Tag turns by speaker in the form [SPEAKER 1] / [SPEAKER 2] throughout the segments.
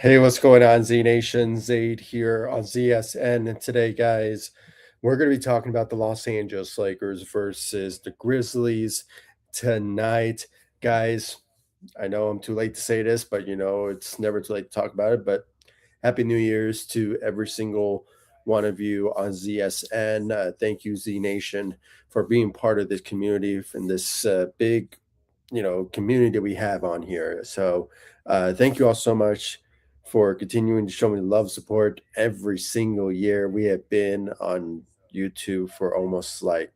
[SPEAKER 1] Hey, what's going on, Z Nation? Zaid here on ZSN. And today, guys, we're going to be talking about the Los Angeles Lakers versus the Grizzlies tonight. Guys, I know I'm too late to say this, but it's never too late to talk about it. But Happy New Year's to every single one of you on ZSN. Thank you, Z Nation, for being part of this community and this big, community that we have on here. So, thank you all so much for continuing to show me love support every single year. We have been on YouTube for almost like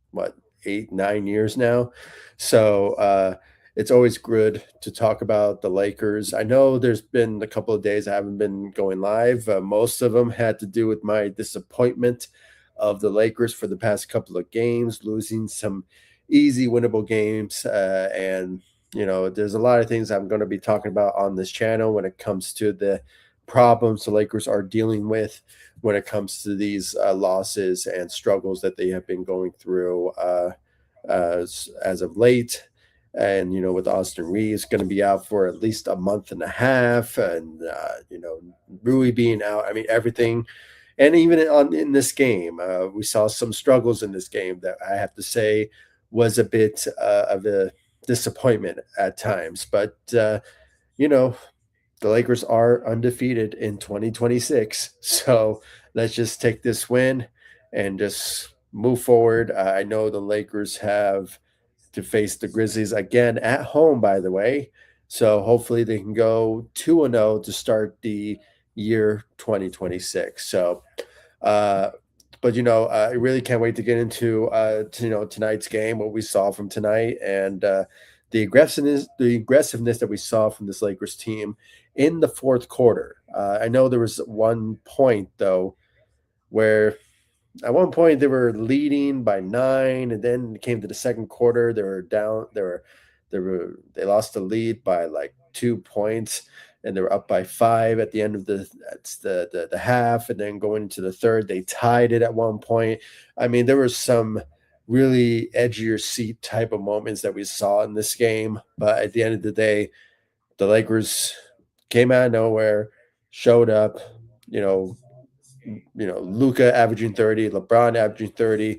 [SPEAKER 1] what 8 9 years now. So it's always good to talk about the Lakers. I know there's been a couple of days I haven't been going live. Most of them had to do with my disappointment of the Lakers for the past couple of games, losing some easy winnable games. And there's a lot of things I'm going to be talking about on this channel when it comes to the problems the Lakers are dealing with when it comes to these losses and struggles that they have been going through as of late. And with Austin Reeves going to be out for at least a month and a half, and Rui being out, I mean everything. And even in this game, we saw some struggles in this game that I have to say was a bit of a disappointment at times. But you know, the Lakers are undefeated in 2026. So let's just take this win and just move forward. I know the Lakers have to face the Grizzlies again at home, by the way. So hopefully they can go 2-0 to start the year 2026. So, uh, but I really can't wait to get into tonight's game, what we saw from tonight, and the aggressiveness that we saw from this Lakers team in the fourth quarter. I know there was one point though where at one point they were leading by 9, and then it came to the second quarter. They were down. They lost the lead by like 2 points, and they were up by 5 at the end of the half, and then going into the third, they tied it at one point. I mean, there was some really edgier seat type of moments that we saw in this game, but at the end of the day, the Lakers came out of nowhere, showed up, you know, Luka averaging 30, LeBron averaging 30,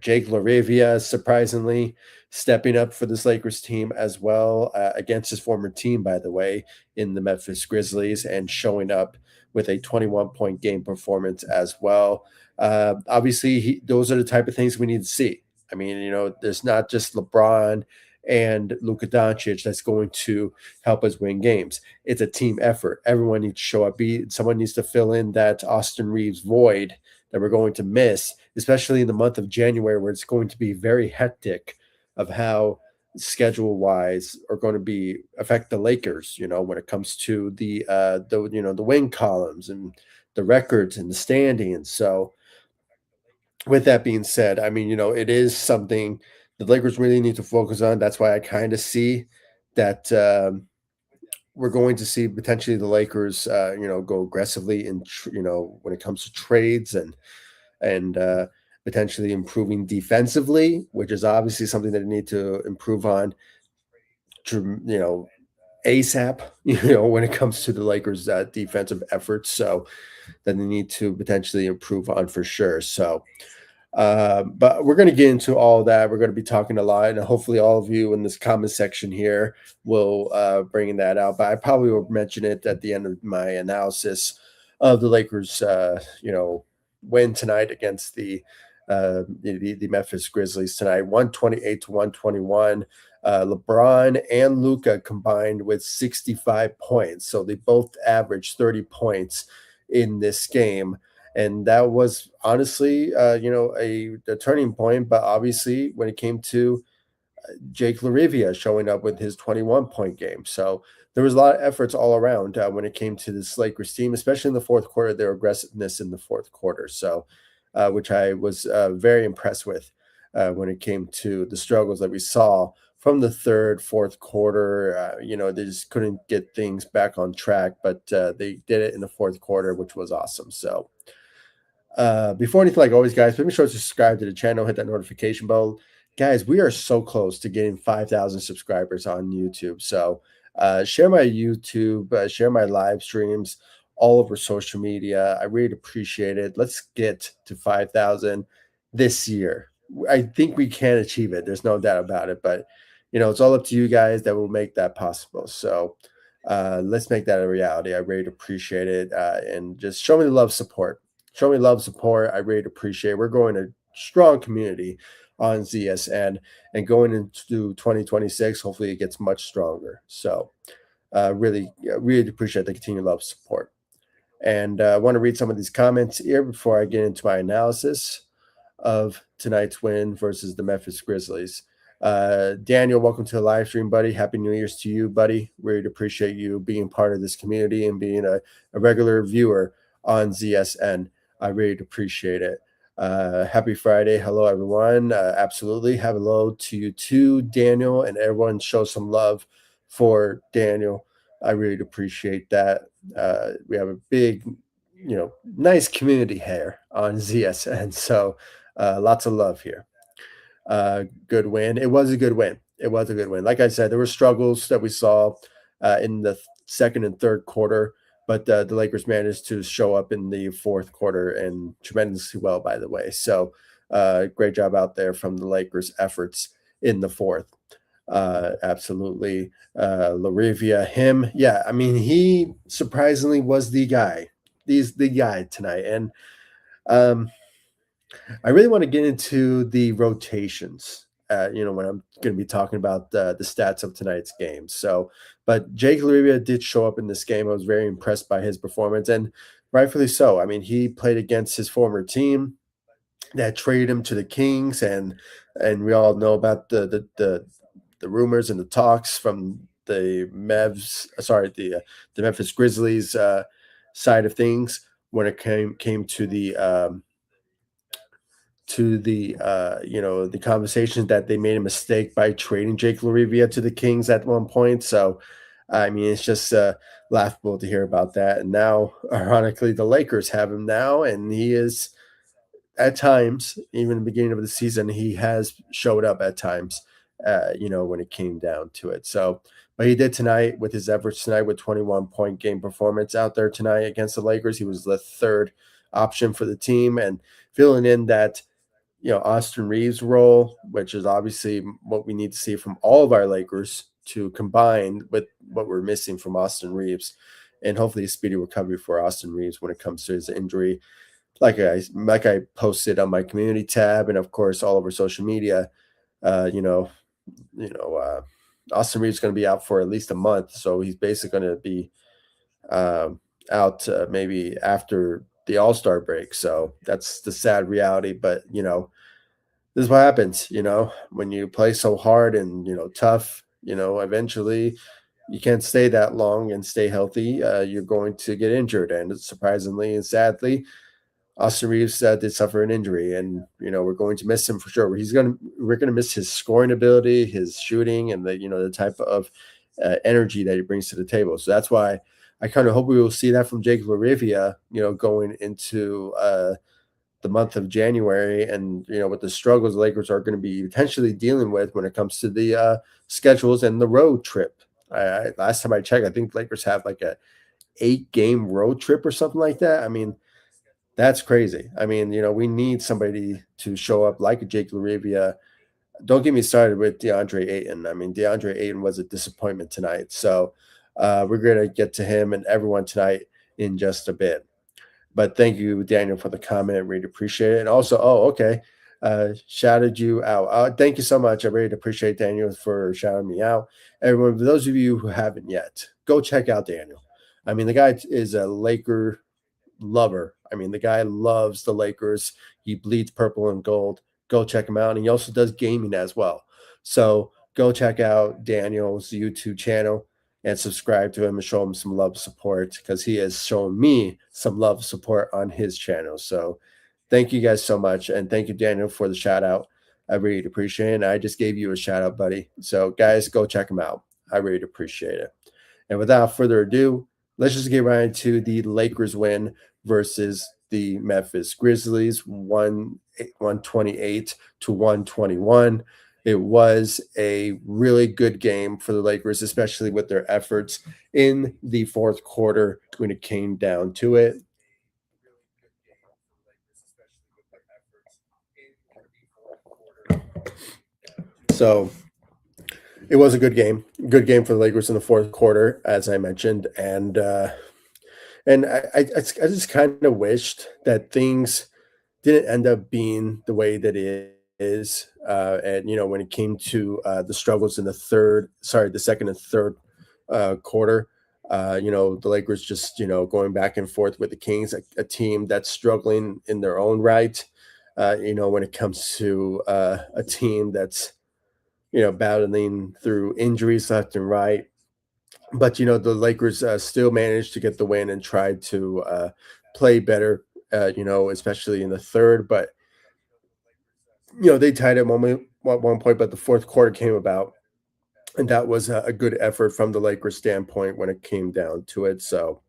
[SPEAKER 1] Jake Laravia surprisingly stepping up for this Lakers team as well, against his former team, by the way, in the Memphis Grizzlies, and showing up with a 21-point game performance as well. Obviously, those are the type of things we need to see. I mean, there's not just LeBron and Luka Doncic that's going to help us win games. It's a team effort. Everyone needs to show up. Someone needs to fill in that Austin Reeves void that we're going to miss, especially in the month of January, where it's going to be very hectic of how schedule wise are going to be affect the Lakers, when it comes to the win columns and the records and the standings. So with that being said, I mean, it is something the Lakers really need to focus on. That's why I kind of see that we're going to see potentially the Lakers, go aggressively in, when it comes to trades and potentially improving defensively, which is obviously something that they need to improve on, ASAP, when it comes to the Lakers' defensive efforts. So that they need to potentially improve on for sure. So, but we're going to get into all of that. We're going to be talking a lot, and hopefully, all of you in this comment section here will bring that out. But I probably will mention it at the end of my analysis of the Lakers, win tonight against the Memphis Grizzlies tonight, 128 to 121. LeBron and Luka combined with 65 points, so they both averaged 30 points in this game. And that was honestly, a turning point. But obviously, when it came to Jake Laravia showing up with his 21-point game, so there was a lot of efforts all around when it came to this Lakers team, especially in the fourth quarter. Their aggressiveness in the fourth quarter, so which I was very impressed with when it came to the struggles that we saw from the third, fourth quarter. They just couldn't get things back on track, but they did it in the fourth quarter, which was awesome. So before anything, like always, guys, make sure to subscribe to the channel, hit that notification bell. Guys, we are so close to getting 5,000 subscribers on YouTube. So Share my YouTube, share my live streams all over social media. I really appreciate it. Let's get to 5,000 this year. I think we can achieve it. There's no doubt about it. But it's all up to you guys that will make that possible. So let's make that a reality. I really appreciate it. And just show me the love, support. Show me love, support. I really appreciate it. We're going a strong community on ZSN and going into 2026. Hopefully, it gets much stronger. So, really appreciate the continued love, support. And I want to read some of these comments here before I get into my analysis of tonight's win versus the Memphis Grizzlies. Daniel, welcome to the live stream, buddy. Happy New Year's to you, buddy. Really appreciate you being part of this community and being a regular viewer on ZSN. I really appreciate it. Happy Friday. Hello, everyone. Absolutely. Have hello to you too, Daniel, and everyone show some love for Daniel. I really appreciate that. We have a big, nice community here on ZSN. So lots of love here. Good win. It was a good win. It was a good win. Like I said, there were struggles that we saw in the second and third quarter, but the Lakers managed to show up in the fourth quarter and tremendously well, by the way. So great job out there from the Lakers' efforts in the fourth. Absolutely. Larivia, him. Yeah, I mean, he surprisingly was the guy. He's the guy tonight. And I really want to get into the rotations. When I'm going to be talking about the stats of tonight's game. So, but Jake Larivia did show up in this game. I was very impressed by his performance, and rightfully so. I mean, he played against his former team that traded him to the Kings, and we all know about the rumors and the talks from the the Memphis Grizzlies side of things when it came to the conversations that they made a mistake by trading Jake Larivia to the Kings at one point. So I mean, it's just laughable to hear about that. And now, ironically, the Lakers have him now, and he is at times, even in the beginning of the season, he has showed up at times. When it came down to it. So, but he did tonight with his efforts tonight with 21-point game performance out there tonight against the Lakers. He was the third option for the team and filling in that Austin Reeves role, which is obviously what we need to see from all of our Lakers to combine with what we're missing from Austin Reeves, and hopefully a speedy recovery for Austin Reeves when it comes to his injury. Like I posted on my community tab, and of course all over social media. Uh, you know, Austin Reeves is going to be out for at least a month, so he's basically going to be out maybe after the All-Star break. So that's the sad reality. But this is what happens. When you play so hard and tough. Eventually you can't stay that long and stay healthy. You're going to get injured, and surprisingly and sadly, Austin Reeves did suffer an injury, and we're going to miss him for sure. We're gonna miss his scoring ability, his shooting, and the type of energy that he brings to the table. So that's why I kind of hope we will see that from Jake Larivia, going into the month of January, and with the struggles the Lakers are going to be potentially dealing with when it comes to the schedules and the road trip. Last time I checked, I think Lakers have like a 8-game road trip or something like that. I mean, that's crazy. I mean, we need somebody to show up like a Jake Larivia. Don't get me started with DeAndre Ayton. I mean, DeAndre Ayton was a disappointment tonight. So we're going to get to him and everyone tonight in just a bit. But thank you, Daniel, for the comment. Really appreciate it. And also, okay, shouted you out. Thank you so much. I really appreciate Daniel for shouting me out. Everyone, for those of you who haven't yet, go check out Daniel. I mean, the guy is a Laker lover. I mean, the guy loves the Lakers. He bleeds purple and gold. Go check him out. And he also does gaming as well. So go check out Daniel's YouTube channel and subscribe to him and show him some love support, because he has shown me some love support on his channel. So thank you guys so much. And thank you, Daniel, for the shout out. I really appreciate it. And I just gave you a shout out, buddy. So guys, go check him out. I really appreciate it. And without further ado, let's just get right into the Lakers win versus the Memphis Grizzlies, 128 to 121. It was a really good game for the Lakers, especially with their efforts in the fourth quarter when it came down to it. So it was a good game for the Lakers in the fourth quarter, as I mentioned, and I just kind of wished that things didn't end up being the way that it is. And when it came to the struggles in the second and third quarter, the Lakers just going back and forth with the Kings, a team that's struggling in their own right. When it comes to a team that's battling through injuries left and right. But the Lakers still managed to get the win and tried to play better. Especially in the third. But they tied at one point, but the fourth quarter came about, and that was a good effort from the Lakers standpoint when it came down to it. So,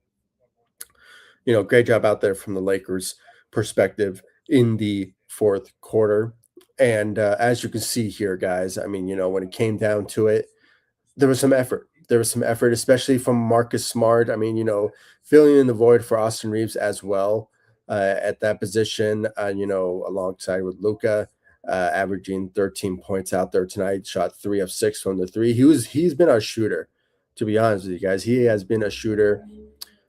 [SPEAKER 1] great job out there from the Lakers perspective in the fourth quarter. And as you can see here, guys, I mean, when it came down to it, there was some effort. There was some effort, especially from Marcus Smart. I mean, filling in the void for Austin Reeves as well at that position, alongside with Luka, averaging 13 points out there tonight, shot 3 of 6 from the three. He's been our shooter, to be honest with you guys. He has been a shooter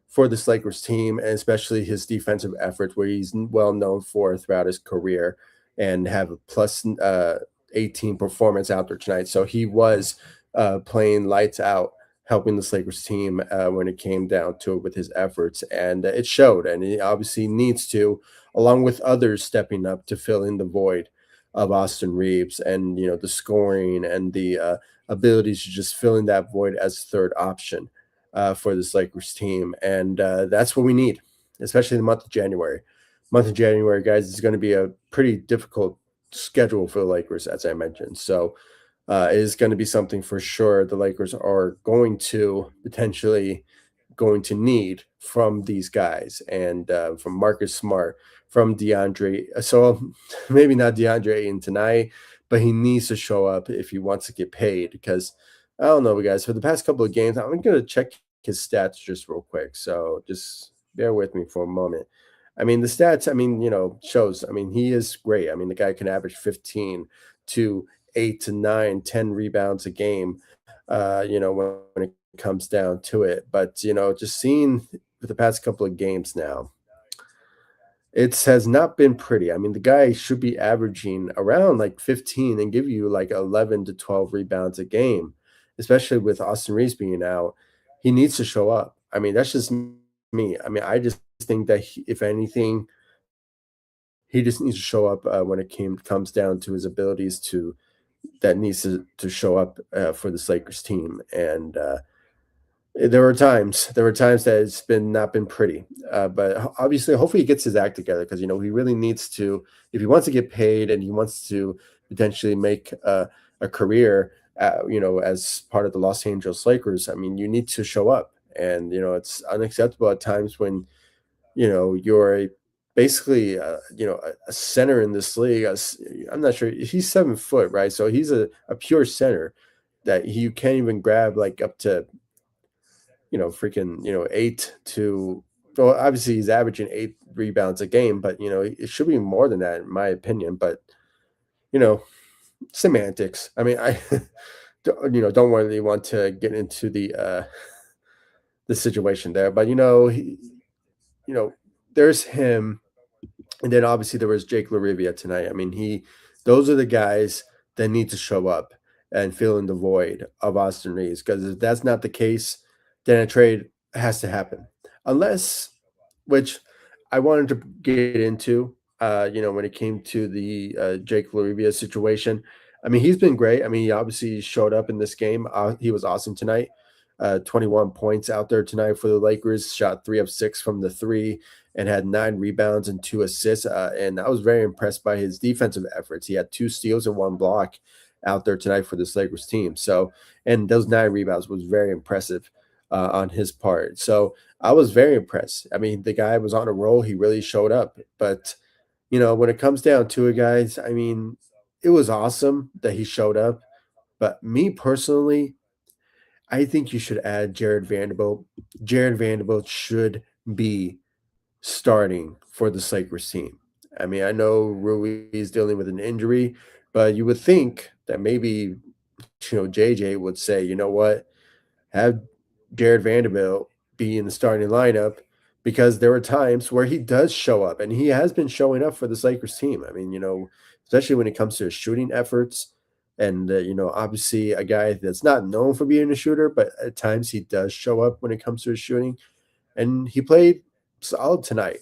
[SPEAKER 1] for this Lakers team, and especially his defensive efforts, where he's well known for throughout his career, and have a plus 18 performance out there tonight. So he was playing lights out, helping this Lakers team when it came down to it with his efforts, and it showed. And he obviously needs to, along with others, stepping up to fill in the void of Austin Reeves, and the scoring and the abilities to just fill in that void as third option for this Lakers team, and that's what we need, especially in the month of January. Month of January, guys, is going to be a pretty difficult schedule for the Lakers, as I mentioned. So it is going to be something for sure the Lakers are going to need from these guys, and from Marcus Smart, from DeAndre. So maybe not DeAndre Ayton tonight, but he needs to show up if he wants to get paid. Because I don't know, guys, for the past couple of games, I'm going to check his stats just real quick. So just bear with me for a moment. I mean, the stats, I mean, shows, I mean, he is great. I mean, the guy can average 15 to 8 to 9, 10 rebounds a game, when it comes down to it. But, just seeing for the past couple of games now, it has not been pretty. I mean, the guy should be averaging around like 15 and give you like 11 to 12 rebounds a game, especially with Austin Reeves being out. He needs to show up. I mean, that's just me. I mean, I just think that if anything, he just needs to show up when it comes down to his abilities that needs to show up for this Lakers team. And there were times that it's been not been pretty, but obviously, hopefully, he gets his act together, because he really needs to, if he wants to get paid and he wants to potentially make a career, as part of the Los Angeles Lakers. I mean, you need to show up, and it's unacceptable at times when you're basically a center in this league. I'm not sure, he's 7 foot, right? So he's a pure center that you can't even grab like up to freaking, 8 to, well, obviously he's averaging 8 rebounds a game, but it should be more than that in my opinion. But you know, semantics. I mean, I don't really want to get into the situation there, but you know, there's him, and then obviously there was Jake LaRivia tonight. I mean, those are the guys that need to show up and fill in the void of Austin Reeves. Because if that's not the case, then a trade has to happen. Unless, which I wanted to get into, when it came to the Jake LaRivia situation. I mean, he's been great. I mean, he obviously showed up in this game. He was awesome tonight. 21 points out there tonight for the Lakers. Shot 3 of 6 from the three, and had 9 rebounds and 2 assists. And I was very impressed by his defensive efforts. He had 2 steals and 1 block out there tonight for this Lakers team. So, and those 9 rebounds was very impressive on his part. So I was very impressed. I mean, the guy was on a roll. He really showed up. But when it comes down to it, guys, I mean, it was awesome that he showed up, but me personally, I think you should add Jared Vanderbilt. Jared Vanderbilt should be starting for the Lakers team. I mean, I know Rui is dealing with an injury, but you would think that maybe, JJ would say, you know what, have Jared Vanderbilt be in the starting lineup because there were times where he does show up and he has been showing up for this Lakers team. I mean, especially when it comes to his shooting efforts. And, obviously a guy that's not known for being a shooter, but at times he does show up when it comes to his shooting. And he played solid tonight.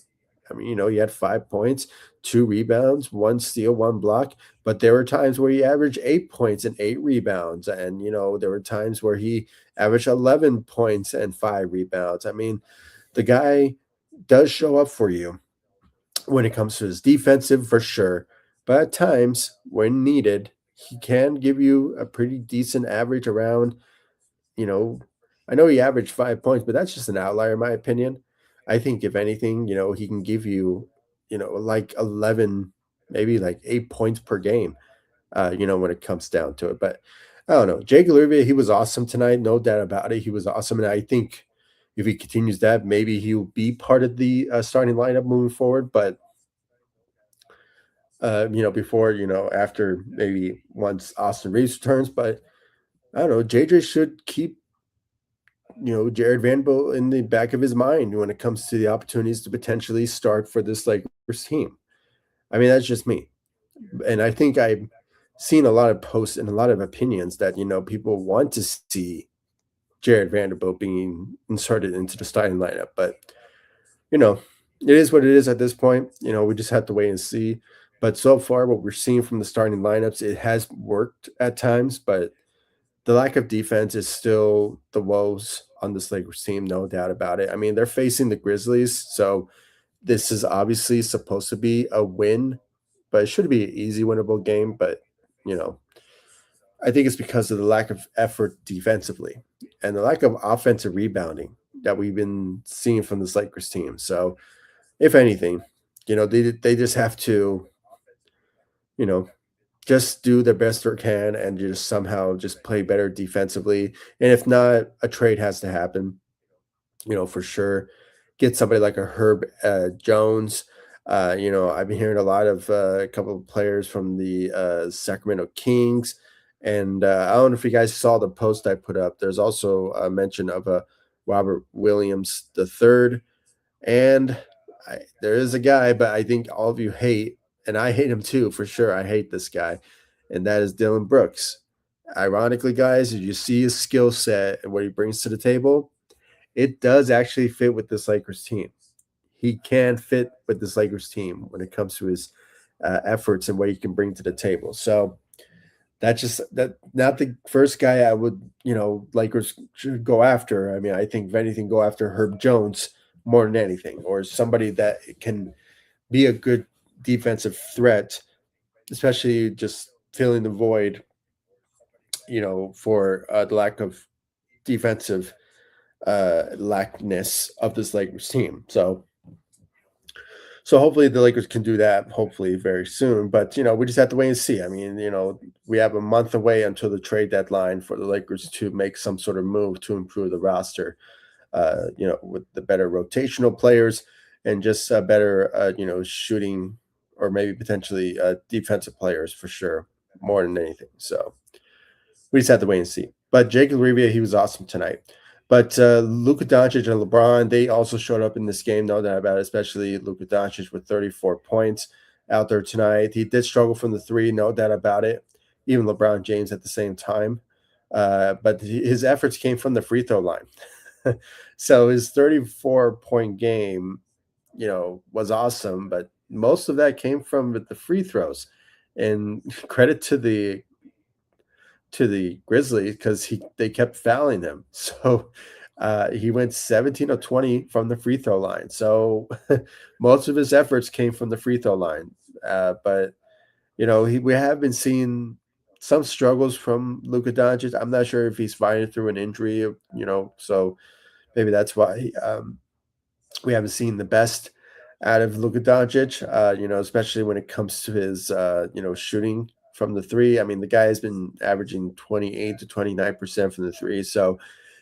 [SPEAKER 1] I mean, he had 5 points, two rebounds, one steal, one block. But there were times where he averaged 8 points and eight rebounds. And, there were times where he averaged 11 points and five rebounds. I mean, the guy does show up for you when it comes to his defensive, for sure. But at times, when needed, he can give you a pretty decent average around you know, I know he averaged 5 points, but that's just an outlier in my opinion. I think if anything, he can give you, like 11, maybe like 8 points per game, when it comes down to it. But I don't know. Jake Olivia, he was awesome tonight, no doubt about it. He was awesome, and I think if he continues that, maybe he'll be part of the starting lineup moving forward. But before, after maybe once Austin Reeves returns, but I don't know. JJ should keep Jared Vanderbilt in the back of his mind when it comes to the opportunities to potentially start for this Lakers team. I mean, that's just me. And I think I've seen a lot of posts and a lot of opinions that, people want to see Jared Vanderbilt being inserted into the starting lineup. But, you know, it is what it is at this point. We just have to wait and see. But so far, what we're seeing from the starting lineups, it has worked at times, but the lack of defense is still the woes on this Lakers team, no doubt about it. I mean, they're facing the Grizzlies, so this is obviously supposed to be a win, but it should be an easy winnable game. But you know, I think it's because of the lack of effort defensively and the lack of offensive rebounding that we've been seeing from this Lakers team. So, if anything, they just have to, you know, just do their best they can and just somehow just play better defensively. And if not, a trade has to happen, for sure. Get somebody like a Herb Jones. I've been hearing a lot of a couple of players from the Sacramento Kings. And I don't know if you guys saw the post I put up. There's also a mention of a Robert Williams III. And there is a guy, but I think all of you hate, and I hate him too, for sure. I hate this guy, and that is Dylan Brooks. Ironically, guys, as you see his skill set and what he brings to the table, it does actually fit with this Lakers team. He can fit with this Lakers team when it comes to his efforts and what he can bring to the table. So that's just that not the first guy I would, Lakers should go after. I mean, I think if anything, go after Herb Jones more than anything, or somebody that can be a good defensive threat, especially just filling the void, for the lack of defensive lackness of this Lakers team. So hopefully the Lakers can do that, hopefully very soon. But we just have to wait and see. I mean, we have a month away until the trade deadline for the Lakers to make some sort of move to improve the roster. With the better rotational players and just better, shooting or maybe potentially defensive players for sure, more than anything. So we just have to wait and see. But Jacob Rivia, he was awesome tonight. But Luka Doncic and LeBron, they also showed up in this game, no doubt about it, especially Luka Doncic with 34 points out there tonight. He did struggle from the three, no doubt about it. Even LeBron James at the same time. But his efforts came from the free throw line. So his 34-point game, was awesome, but most of that came from the free throws. And credit to the Grizzlies because they kept fouling him. So he went 17 of 20 from the free throw line. So most of his efforts came from the free throw line. But we have been seeing some struggles from Luka Doncic. I'm not sure if he's fighting through an injury, so maybe that's why we haven't seen the best out of Luka Doncic, especially when it comes to his, shooting from the three. I mean, the guy has been averaging 28 to 29% from the three. So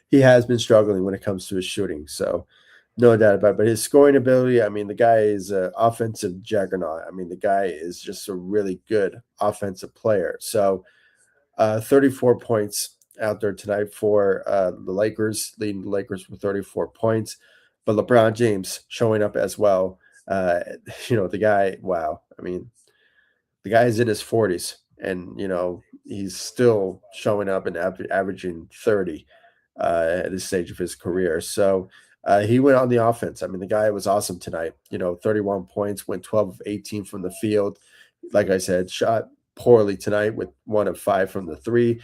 [SPEAKER 1] he has been struggling when it comes to his shooting. So no doubt about it. But his scoring ability, I mean, the guy is an offensive juggernaut. I mean, the guy is just a really good offensive player. So 34 points out there tonight for the Lakers, leading the Lakers with 34 points. But LeBron James showing up as well. Uh, the guy, wow. I mean, the guy's in his 40s and, he's still showing up and averaging 30 at this stage of his career. So he went on the offense. I mean, the guy was awesome tonight. 31 points, went 12 of 18 from the field. Like I said, shot poorly tonight with 1 of 5 from the three.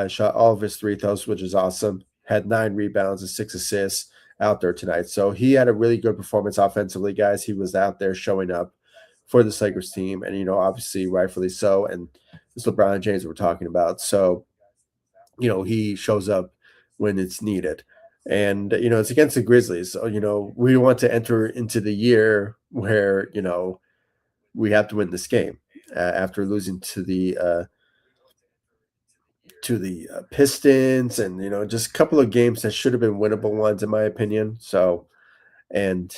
[SPEAKER 1] Shot all of his three throws, which is awesome. Had 9 rebounds and 6 assists out there tonight. So he had a really good performance offensively, guys. He was out there showing up for the Lakers team, and obviously rightfully so. And it's LeBron James we're talking about, so he shows up when it's needed. And it's against the Grizzlies, so we want to enter into the year where we have to win this game after losing to the Pistons, and just a couple of games that should have been winnable ones in my opinion. So, and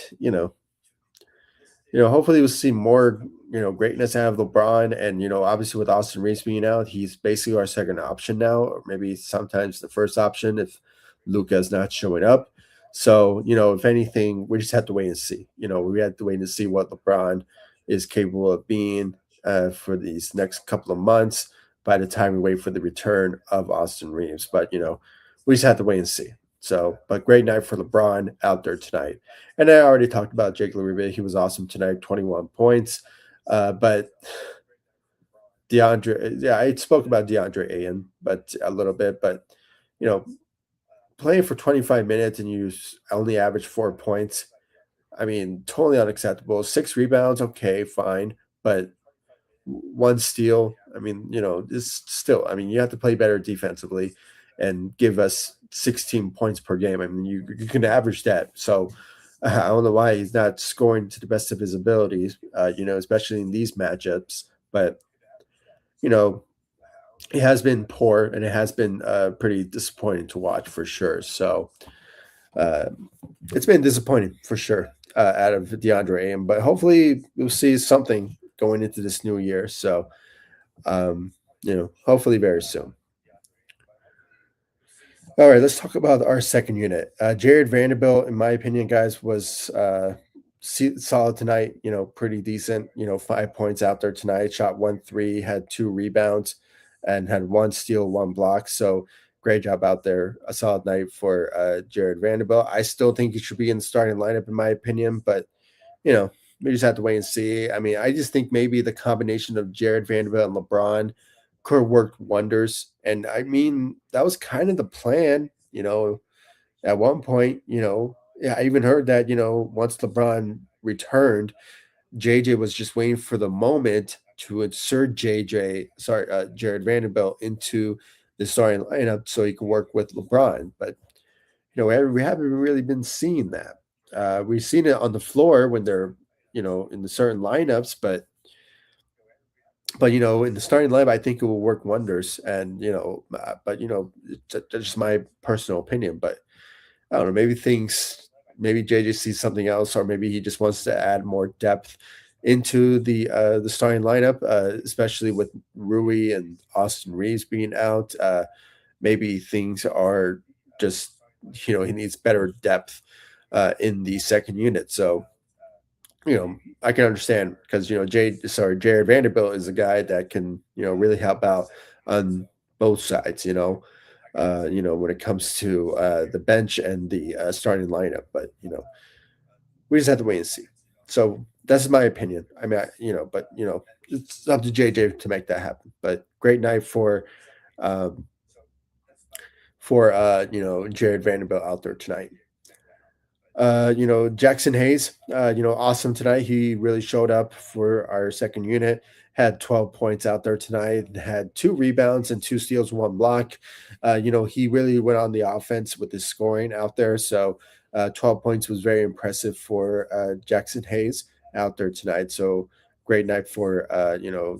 [SPEAKER 1] hopefully we'll see more, greatness out of LeBron. And, obviously with Austin Reeves being out, he's basically our second option now, or maybe sometimes the first option if Luka is not showing up. So, if anything, we just have to wait and see. We have to wait and see what LeBron is capable of being for these next couple of months by the time we wait for the return of Austin Reeves. But, we just have to wait and see. So, but great night for LeBron out there tonight. And I already talked about Jake LaRivia. He was awesome tonight, 21 points. But yeah, I spoke about DeAndre Ayton, but a little bit, but you know, playing for 25 minutes and you only average 4 points. I mean, totally unacceptable. 6 rebounds, okay, fine, but one steal. I mean, it's still. I mean, you have to play better defensively, and give us 16 points per game. I mean, you can average that. So I don't know why he's not scoring to the best of his abilities. Especially in these matchups. But you know, it has been poor, and it has been pretty disappointing to watch for sure. So uh, it's been disappointing for sure out of DeAndre Ayton, but hopefully we'll see something going into this new year. So hopefully very soon. All right, let's talk about our second unit. Jared Vanderbilt, in my opinion, guys, was solid tonight. Pretty decent. 5 points out there tonight. Shot 1 3, had 2 rebounds, and had 1 steal, 1 block. So great job out there. A solid night for Jared Vanderbilt. I still think he should be in the starting lineup, in my opinion, but you know we just have to wait and see. I mean, I just think maybe the combination of Jared Vanderbilt and LeBron could have worked wonders. And I mean, that was kind of the plan, at one point, yeah, I even heard that, once LeBron returned, JJ was just waiting for the moment to insert Jared Vanderbilt into the starting lineup so he could work with LeBron. But, we haven't really been seeing that. We've seen it on the floor when they're, in the certain lineups, but in the starting lineup, I think it will work wonders. And but that's just my personal opinion. But I don't know, maybe JJ sees something else, or maybe he just wants to add more depth into the starting lineup, especially with Rui and Austin Reeves being out. Maybe things are just he needs better depth in the second unit. So I can understand because Jared Vanderbilt is a guy that can really help out on both sides. When it comes to the bench and the starting lineup, but we just have to wait and see. So that's my opinion. I mean, but it's up to JJ to make that happen. But great night um, for Jared Vanderbilt out there tonight. Jackson Hayes, awesome tonight. He really showed up for our second unit. Had 12 points out there tonight. Had 2 rebounds and 2 steals, 1 block. He really went on the offense with his scoring out there. So 12 points was very impressive for Jackson Hayes out there tonight. So great night for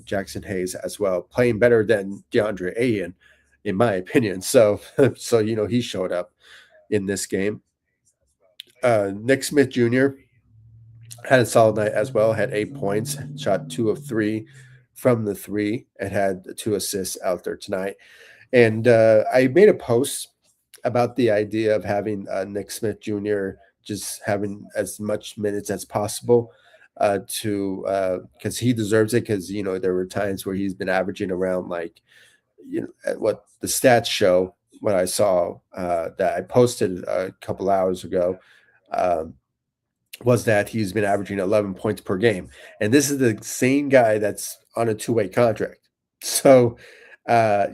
[SPEAKER 1] Jackson Hayes as well, playing better than DeAndre Ayton, in my opinion. So so he showed up in this game. Nick Smith Jr. had a solid night as well. Had 8 points, shot 2 of 3 from the three, and had 2 assists out there tonight. And I made a post about the idea of having Nick Smith Jr. just having as much minutes as possible to because he deserves it. Because there were times where he's been averaging around like at what the stats show. What I saw that I posted a couple hours ago. Um, was that he's been averaging 11 points per game. And this is the same guy that's on a two-way contract. So, so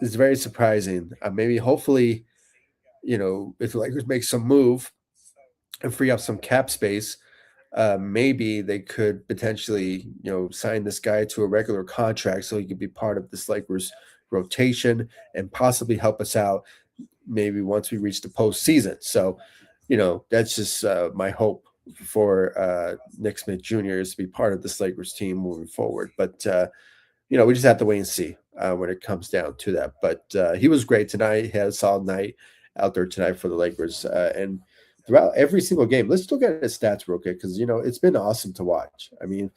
[SPEAKER 1] it's very surprising. Maybe, hopefully, if the Lakers make some move and free up some cap space, maybe they could potentially, sign this guy to a regular contract so he could be part of this Lakers rotation and possibly help us out maybe once we reach the postseason. So, that's just my hope for Nick Smith Jr. is to be part of this Lakers team moving forward. But we just have to wait and see when it comes down to that. But he was great tonight. He had a solid night out there tonight for the Lakers, and throughout every single game. Let's look at his stats real quick because it's been awesome to watch. I mean,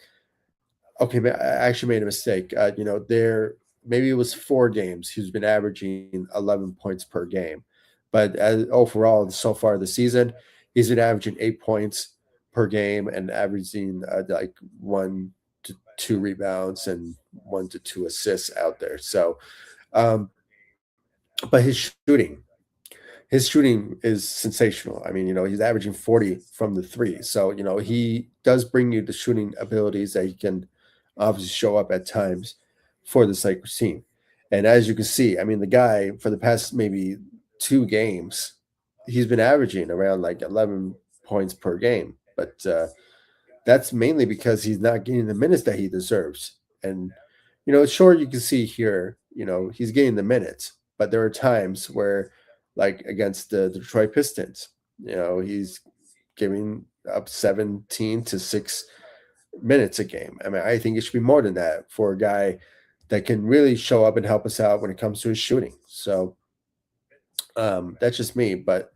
[SPEAKER 1] okay, I actually made a mistake. There maybe it was 4 games. He's been averaging 11 points per game, but overall, so far this season, he's been averaging 8 points per game and averaging like 1 to 2 rebounds and 1 to 2 assists out there. So, um, but his shooting is sensational. I mean, he's averaging 40 from the three. So, he does bring you the shooting abilities that he can obviously show up at times for the Lakers team. And as you can see, I mean, the guy for the past maybe 2 games, he's been averaging around like 11 points per game. But that's mainly because he's not getting the minutes that he deserves. And, sure, you can see here, he's getting the minutes, but there are times where, like against the Detroit Pistons, he's giving up 17 to 6 minutes a game. I mean, I think it should be more than that for a guy that can really show up and help us out when it comes to his shooting. So that's just me. But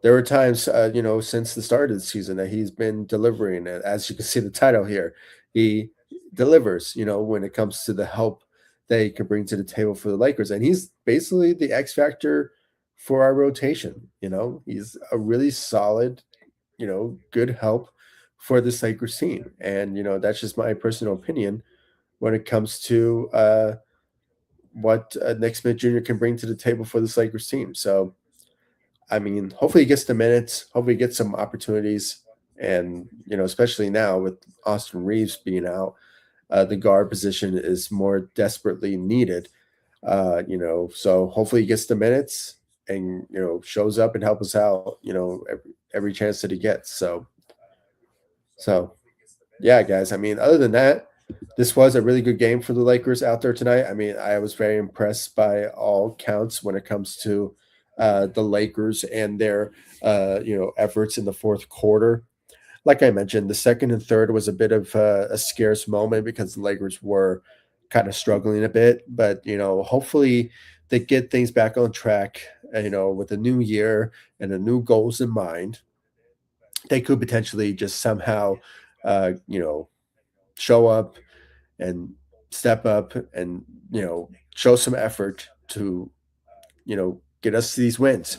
[SPEAKER 1] there were times, since the start of the season that he's been delivering. And as you can see the title here, he delivers, when it comes to the help that he can bring to the table for the Lakers. And he's basically the X factor for our rotation. He's a really solid, good help for this Lakers team. And, that's just my personal opinion when it comes to what Nick Smith Jr. can bring to the table for this Lakers team. So, I mean, hopefully he gets the minutes, hopefully he gets some opportunities. And, especially now with Austin Reeves being out, the guard position is more desperately needed. So hopefully he gets the minutes and, shows up and help us out, every chance that he gets. So yeah, guys. I mean, other than that, this was a really good game for the Lakers out there tonight. I mean, I was very impressed by all counts when it comes to the Lakers and their efforts in the fourth quarter. Like I mentioned, the second and third was a bit of a scarce moment because the Lakers were kind of struggling a bit. But hopefully they get things back on track. With a new year and the new goals in mind, they could potentially just somehow, uh, you know, show up and step up and show some effort to get us these wins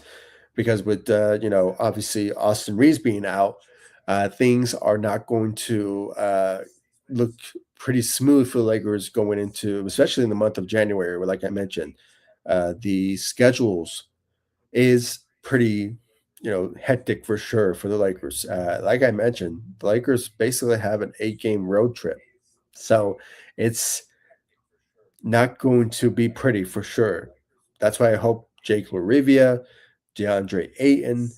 [SPEAKER 1] because with obviously Austin Reeves being out, things are not going to look pretty smooth for the Lakers going into, especially in the month of January, where, like I mentioned, the schedules is pretty, hectic for sure for the Lakers. Like I mentioned, the Lakers basically have an 8 game road trip, so it's not going to be pretty for sure. That's why I hope Jake LaRivia, DeAndre Ayton,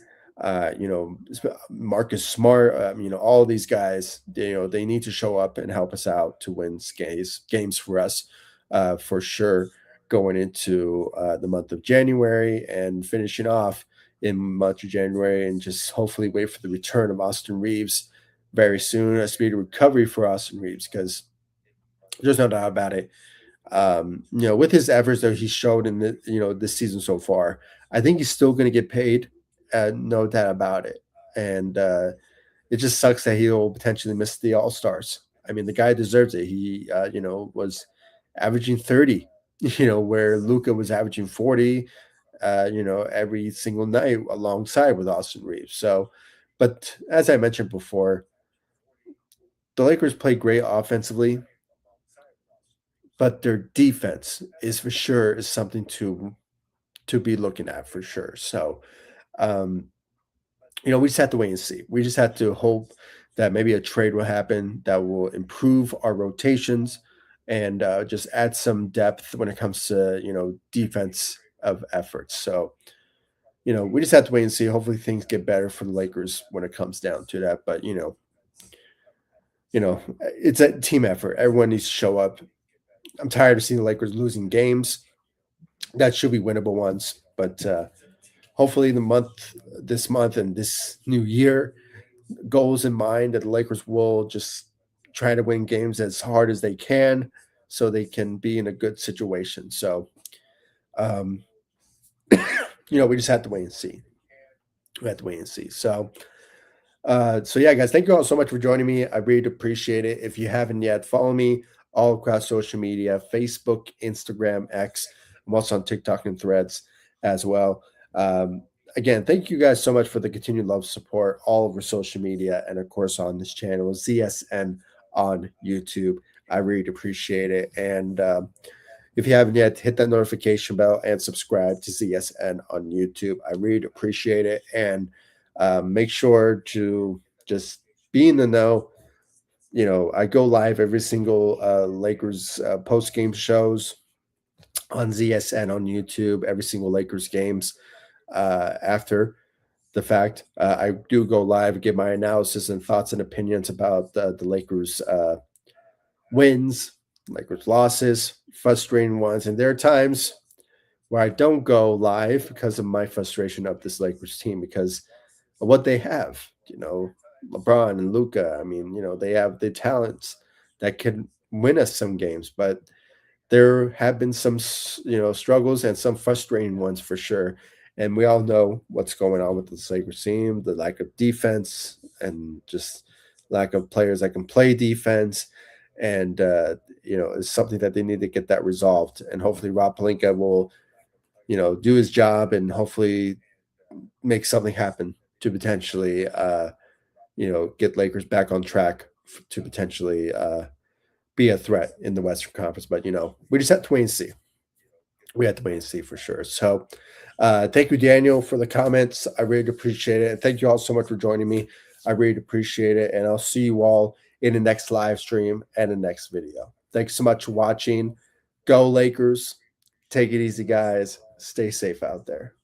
[SPEAKER 1] Marcus Smart, all these guys, they need to show up and help us out to win games for us, for sure, going into the month of January and finishing off in month of January, and just hopefully wait for the return of Austin Reeves very soon, a speedy recovery for Austin Reeves because there's no doubt about it. With his efforts that he showed in the this season so far, I think he's still going to get paid, no doubt about it. And it just sucks that he'll potentially miss the All Stars. I mean, the guy deserves it. He, was averaging 30, where Luka was averaging 40, every single night alongside with Austin Reeves. So, but as I mentioned before, the Lakers play great offensively, but their defense is for sure is something to be looking at for sure. So, um, we just have to wait and see. We just have to hope that maybe a trade will happen that will improve our rotations and just add some depth when it comes to defense of efforts. So we just have to wait and see. Hopefully, things get better for the Lakers when it comes down to that. But it's a team effort. Everyone needs to show up. I'm tired of seeing the Lakers losing games that should be winnable ones. But hopefully, this month, and this new year, goals in mind that the Lakers will just try to win games as hard as they can, so they can be in a good situation. So, um, we just have to wait and see. We have to wait and see. So yeah, guys, thank you all so much for joining me. I really appreciate it. If you haven't yet, follow me all across social media: Facebook, Instagram, X. I'm also on TikTok and Threads as well. Um, Again, thank you guys so much for the continued love, support all over social media, and of course on this channel, ZSN on YouTube. I really appreciate it. And if you haven't yet, hit that notification bell and subscribe to ZSN on YouTube. I really appreciate it. And make sure to just be in the know. I go live every single Lakers post game shows on ZSN on YouTube, every single Lakers games after the fact. I do go live, give my analysis and thoughts and opinions about the Lakers wins, Lakers losses, frustrating ones. And there are times where I don't go live because of my frustration of this Lakers team because of what they have. LeBron and Luka. I mean, they have the talents that can win us some games, but there have been some, struggles and some frustrating ones for sure. And we all know what's going on with the Lakers team, the lack of defense and just lack of players that can play defense. And, it's something that they need to get that resolved. And hopefully Rob Pelinka will, do his job and hopefully make something happen to potentially, get Lakers back on track to potentially be a threat in the Western Conference. But, we just have to wait and see. We have to wait and see for sure. So, thank you, Daniel, for the comments. I really appreciate it. And thank you all so much for joining me. I really appreciate it. And I'll see you all in the next live stream and the next video. Thanks so much for watching. Go Lakers. Take it easy, guys. Stay safe out there.